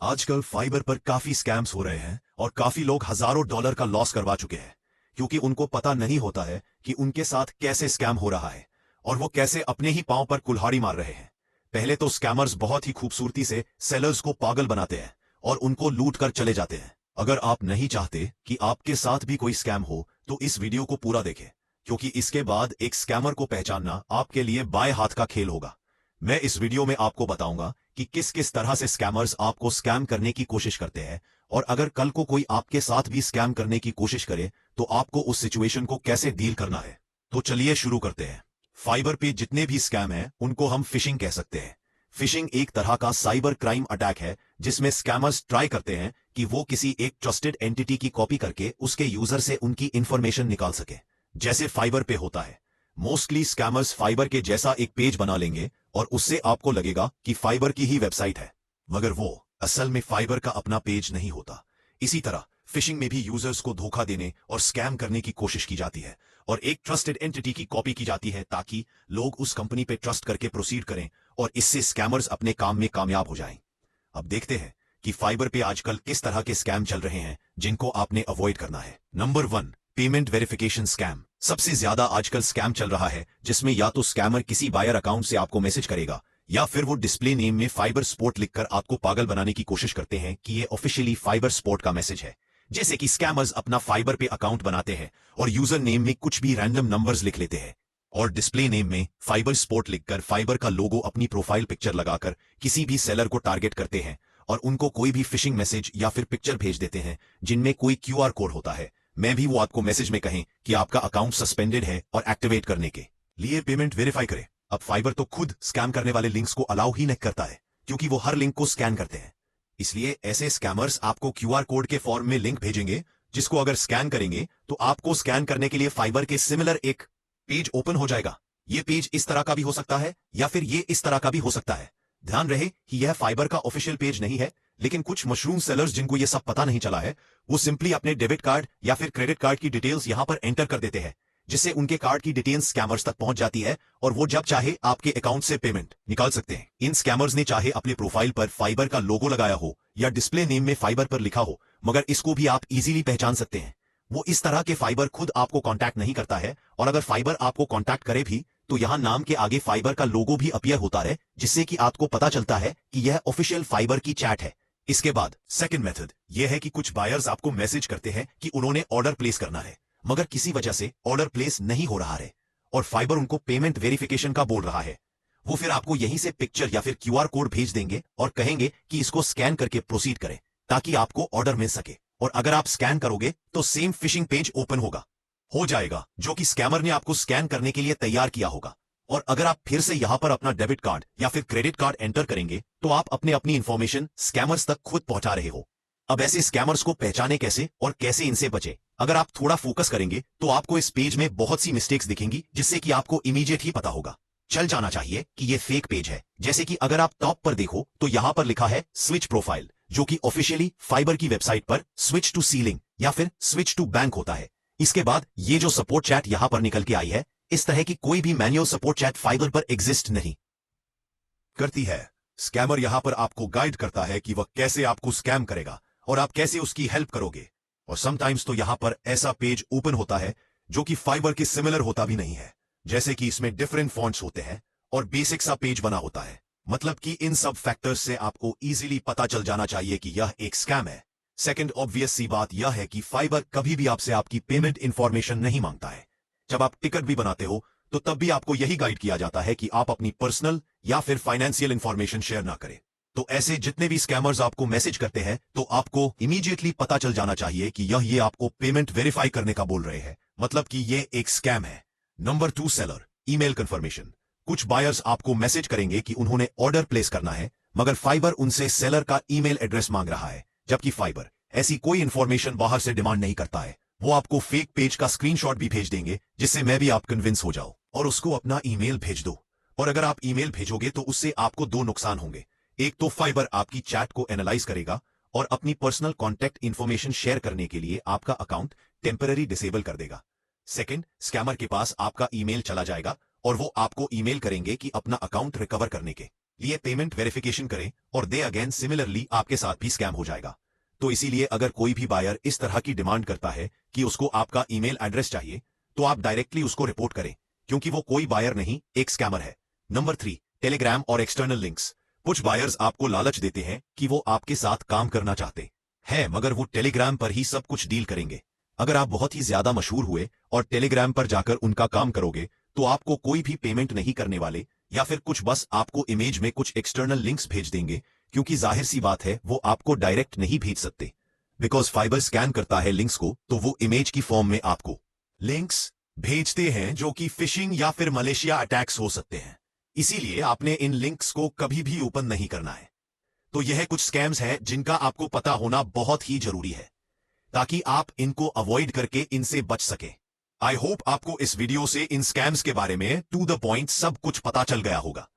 आजकल फाइबर पर काफी स्कैम्स हो रहे हैं और काफी लोग हजारों डॉलर का लॉस करवा चुके हैं क्योंकि उनको पता नहीं होता है कि उनके साथ कैसे स्कैम हो रहा है और वो कैसे अपने ही पांव पर कुल्हाड़ी मार रहे हैं। पहले तो स्कैमर्स बहुत ही खूबसूरती से सेलर्स को पागल बनाते हैं और उनको लूट कर चले जाते हैं। अगर आप नहीं चाहते कि आपके साथ भी कोई स्कैम हो तो इस वीडियो को पूरा देखें, क्योंकि इसके बाद एक स्कैमर को पहचानना आपके लिए बाएं हाथ का खेल होगा। मैं इस वीडियो में आपको बताऊंगा कि किस किस तरह से स्कैमर्स आपको स्कैम करने की कोशिश करते हैं, और अगर कल को कोई आपके साथ भी स्कैम करने की कोशिश करे तो आपको उस सिचुएशन को कैसे डील करना है। तो चलिए शुरू करते हैं। फाइबर पे जितने भी स्कैम हैं उनको हम फिशिंग कह सकते हैं। फिशिंग एक तरह का साइबर क्राइम अटैक है जिसमें स्कैमर्स ट्राई करते हैं कि वो किसी एक ट्रस्टेड एंटिटी की कॉपी करके उसके यूजर से उनकी इंफॉर्मेशन निकाल सके, जैसे फाइबर पे होता है। मोस्टली स्कैमर्स फाइबर के जैसा एक पेज बना लेंगे और उससे आपको लगेगा कि फाइबर की ही वेबसाइट है, मगर वो असल में फाइबर का अपना पेज नहीं होता। इसी तरह फिशिंग में भी यूजर्स को धोखा देने और स्कैम करने की कोशिश की जाती है और एक ट्रस्टेड एंटिटी की कॉपी की जाती है ताकि लोग उस कंपनी पे ट्रस्ट करके प्रोसीड करें और इससे स्कैमर्स अपने काम में कामयाब हो जाएं। अब देखते हैं कि फाइबर पे आजकल किस तरह के स्कैम चल रहे हैं जिनको आपने अवॉइड करना है। Number 1, payment verification scam. सबसे ज्यादा आजकल स्कैम चल रहा है जिसमें या तो स्कैमर किसी बायर अकाउंट से आपको मैसेज करेगा या फिर वो डिस्प्ले नेम में फाइबर स्पोर्ट लिखकर आपको पागल बनाने की कोशिश करते हैं कि ये ऑफिशियली फाइबर स्पोर्ट का मैसेज है। जैसे कि स्कैमर्स अपना फाइबर पे अकाउंट बनाते हैं और यूजर नेम में कुछ भी रैंडम नंबर्स लिख लेते हैं और डिस्प्ले नेम में फाइबर स्पोर्ट लिखकर फाइबर का लोगो अपनी प्रोफाइल पिक्चर लगाकर किसी भी सेलर को टारगेट करते हैं और उनको कोई भी फिशिंग मैसेज या फिर पिक्चर भेज देते हैं जिनमें कोई क्यूआर कोड होता है। मैं भी वो आपको मैसेज में कहें कि आपका अकाउंट सस्पेंडेड है और एक्टिवेट करने के लिए पेमेंट वेरीफाई करें। अब फाइबर तो खुद स्कैम करने वाले लिंक्स को अलाउ ही नहीं करता है क्योंकि वो हर लिंक को स्कैन करते हैं। इसलिए ऐसे स्कैमर्स आपको क्यूआर कोड के फॉर्म में लिंक भेजेंगे जिसको अगर स्कैन करेंगे तो आपको स्कैन करने के लिए फाइबर के सिमिलर एक पेज ओपन हो जाएगा। ये पेज इस तरह का भी हो सकता है या फिर ये इस तरह का भी हो सकता है। ध्यान रहे कि यह फाइबर का ऑफिशियल पेज नहीं है, लेकिन कुछ मशरूम सेलर्स जिनको यह सब पता नहीं चला है वो सिंपली अपने डेबिट कार्ड या फिर क्रेडिट कार्ड की डिटेल्स यहां पर एंटर कर देते हैं, जिससे उनके कार्ड की डिटेल्स स्कैमर्स तक पहुंच जाती है और वो जब चाहे आपके अकाउंट से पेमेंट निकाल सकते हैं। इन स्कैमर्स ने चाहे अपने प्रोफाइल पर फाइबर का लोगो लगाया हो या डिस्प्ले नेम में फाइबर पर लिखा हो, मगर इसको भी आप इजीली पहचान सकते हैं। वो इस तरह के फाइबर खुद आपको कांटेक्ट नहीं करता है, और अगर फाइबर आपको कांटेक्ट करे भी तो यहां नाम के आगे फाइबर का लोगो भी अपीयर होता है, जिससे कि आपको पता चलता है कि यह ऑफिशियल फाइबर की चैट है। इसके बाद सेकंड मेथड यह है कि कुछ बायर्स आपको मैसेज करते हैं कि उन्होंने ऑर्डर प्लेस करना है, मगर किसी वजह से ऑर्डर प्लेस नहीं हो रहा है और फाइबर उनको पेमेंट वेरिफिकेशन का बोल रहा है। वो फिर आपको यहीं से पिक्चर या फिर क्यूआर कोड भेज देंगे और कहेंगे कि इसको स्कैन करके प्रोसीड करें ताकि आपको ऑर्डर मिल सके, और अगर आप स्कैन करोगे तो सेम फिशिंग पेज ओपन हो जाएगा जो कि स्कैमर ने आपको स्कैन करने के लिए तैयार किया होगा। और अगर आप फिर से यहां पर अपना डेबिट कार्ड या फिर क्रेडिट कार्ड एंटर करेंगे तो आप अपनी इंफॉर्मेशन स्कैमर्स तक खुद पहुंचा रहे हो। अब ऐसे स्कैमर्स को पहचाने कैसे और कैसे इनसे बचे? अगर आप थोड़ा फोकस करेंगे तो आपको इस पेज में बहुत सी मिस्टेक्स दिखेंगी जिससे कि आपको इमीडिएट ही पता होगा, चल जाना चाहिए कि ये फेक पेज है। जैसे कि अगर आप टॉप पर देखो तो यहां पर लिखा है स्विच प्रोफाइल, जो कि ऑफिशियली फाइबर की वेबसाइट पर स्विच टू सीलिंग या फिर स्विच टू बैंक होता है। इसके बाद ये जो सपोर्ट चैट यहां पर निकल के आई है, इस तरह की कोई भी मैनुअल सपोर्ट चैट फाइबर पर एग्जिस्ट नहीं करती है। स्कैमर यहां पर आपको गाइड करता है कि वह कैसे आपको स्कैम करेगा और आप कैसे उसकी हेल्प करोगे। और समटाइम्स तो यहां पर ऐसा पेज ओपन होता है जो कि फाइबर के सिमिलर होता भी नहीं है, जैसे कि इसमें डिफरेंट फॉन्ट्स होते हैं और बेसिक सा पेज बना होता है। मतलब कि इन सब फैक्टर्स से आपको इजीली पता चल जाना चाहिए कि यह एक स्कैम है। सेकंड ऑब्वियस सी बात यह है कि फाइबर कभी भी आपसे आपकी पेमेंट इंफॉर्मेशन नहीं मांगता है। जब आप टिकट भी बनाते हो तो तब भी आपको यही गाइड किया जाता है कि आप अपनी पर्सनल या फिर फाइनेंशियल इंफॉर्मेशन शेयर ना करें। तो ऐसे जितने भी स्कैमर्स आपको मैसेज करते हैं तो आपको इमीडिएटली पता चल जाना चाहिए कि ये आपको पेमेंट वेरीफाई करने का बोल रहे हैं, मतलब कि ये एक स्कैम है। Number 2, seller email confirmation. कुछ बायर्स आपको मैसेज करेंगे कि उन्होंने ऑर्डर प्लेस करना है, मगर फाइबर उनसे सेलर का ईमेल एड्रेस मांग रहा है, जबकि फाइबर ऐसी कोई इंफॉर्मेशन बाहर से डिमांड नहीं करता है। वो आपको फेक पेज का स्क्रीनशॉट भी भेज देंगे जिससे मैं भी आप कन्विंस हो जाओ और उसको अपना ईमेल भेज दो। और अगर आप ईमेल भेजोगे तो उससे आपको दो नुकसान होंगे। एक तो फाइबर आपकी चैट को एनालाइज करेगा और अपनी पर्सनल कॉन्टैक्ट इंफॉर्मेशन शेयर करने के लिए आपका अकाउंट टेम्पररी डिसेबल कर देगा। सेकंड, स्कैमर के पास आपका ईमेल चला जाएगा और वो आपको ईमेल करेंगे कि अपना अकाउंट रिकवर करने के लिए पेमेंट वेरिफिकेशन करें और दे अगेन सिमिलरली आपके साथ भी स्कैम हो जाएगा। तो इसीलिए अगर कोई भी बायर इस तरह की डिमांड करता है कि उसको आपका ईमेल एड्रेस चाहिए, तो आप डायरेक्टली उसको रिपोर्ट करें, क्योंकि वो कोई बायर नहीं, एक स्कैमर है। नंबर 3, टेलीग्राम और एक्सटर्नल लिंक्स। कुछ बायर्स आपको लालच देते हैं कि वो आपके साथ काम करना चाहते हैं, मगर वो टेलीग्राम पर ही सब कुछ डील करेंगे। अगर आप बहुत ही ज्यादा मशहूर हुए और टेलीग्राम पर जाकर उनका काम करोगे, तो आपको कोई भी पेमेंट नहीं करने वाले, या फिर कुछ बस आपको इमेज में कुछ एक्सटर्नल लिंक्स भेज देंगे, क्योंकि जाहिर सी बात है वो आपको डायरेक्ट नहीं भेज सकते। बिकॉज फाइबर स्कैन करता है लिंक्स को, तो वो इमेज की फॉर्म में आपको लिंक्स भेजते हैं जो कि फिशिंग या फिर मलेशिया अटैक्स हो सकते हैं। इसीलिए आपने इन लिंक्स को कभी भी ओपन नहीं करना है। तो यह कुछ स्कैम्स हैं जिनका आपको पता होना बहुत ही जरूरी है, ताकि आप इनको अवॉइड करके इनसे बच सकें। आई होप आपको इस वीडियो से इन स्कैम्स के बारे में टू द पॉइंट सब कुछ पता चल गया होगा।